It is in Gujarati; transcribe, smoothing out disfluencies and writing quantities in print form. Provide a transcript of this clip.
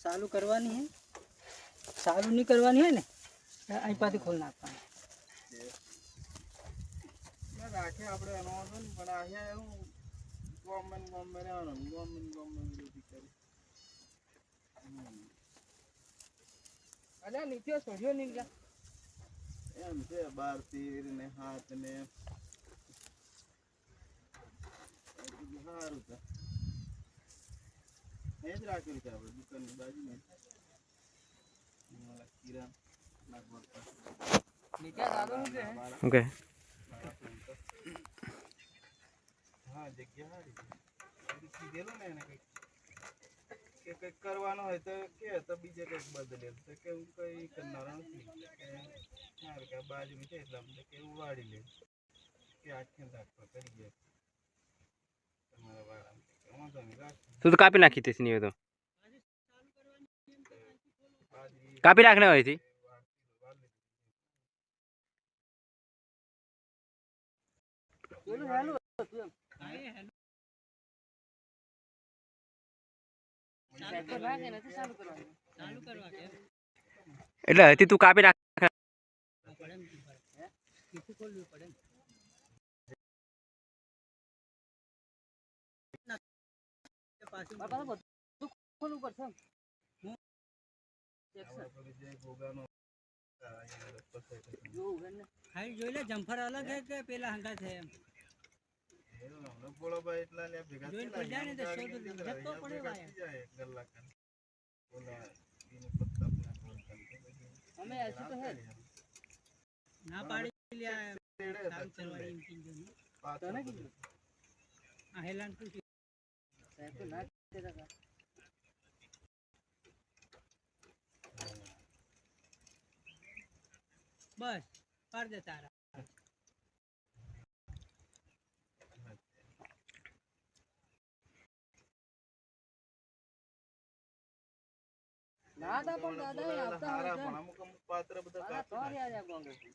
चालू करवानी है, चालू नहीं करवानी है ने अहीं पाछी खोल नाखवानी ना राखे આપણે એનો હતો ને પણ આયા હું ગવર્નમેન્ટ રહેવાનો ગવર્નમેન્ટ વિરોધી કરી અલ્યા નીચે સોઢ્યો નહીં ગયા એમ છે 12 13 ને 7 ને સારું છે એ જ રાખેલું છે આપણે દુકાનની બાજુમાં મારા કિરાણ નાખવા નીચે દાદો છે ઓકે હા જગ્યા સારી છે કીધેલું ને એને કંઈક કે કંઈક કરવાનું હોય તો કે તો બીજે કંઈક બદલે તો કે હું કંઈ કરનારા નથી કે સારું કે બાજુમાં છે એટલે અમને કે ઉવાડી લે કે આખે રાખવા કરી ગયા તમારા વાળા વાંધો નહીં રાખ તું તો કાપી નાખી તેની હોય તો કાપી રાખને હોય થી બોલો હેલો હતું એમ હા એ હેલો ચાલુ રાખે નથી ચાલુ કરવાનું ચાલુ કરવા કે એટલે હતી તું કાપી નાખ પડે એમ હે કેટલું ખોલવું પડે પાછું બાપા બધું ખોલવું પડશે ખાઈ જોઈ લે જમ્ફર અલગ હે કે પેલા હંગા છે એમ બોલો ભાઈ એટલા લે ભેગા જોઈ પડી જાય ને તો શોધ જતો પડે ભાઈ ગલ્લા કર બોલા ઇને પત્તા ના કોલ કર અમે ऐसी तो है ના પાડી લ્યા કામ ચલવાડી એમ કીધું ને તો ના કીધું આ હેલાન પૂછી સાહેબ તો ના કહેતા બસ પાડ દે તારા દાદા પણ દાદા આવતા હોય પણ અમુક પાત્ર બધા કાપી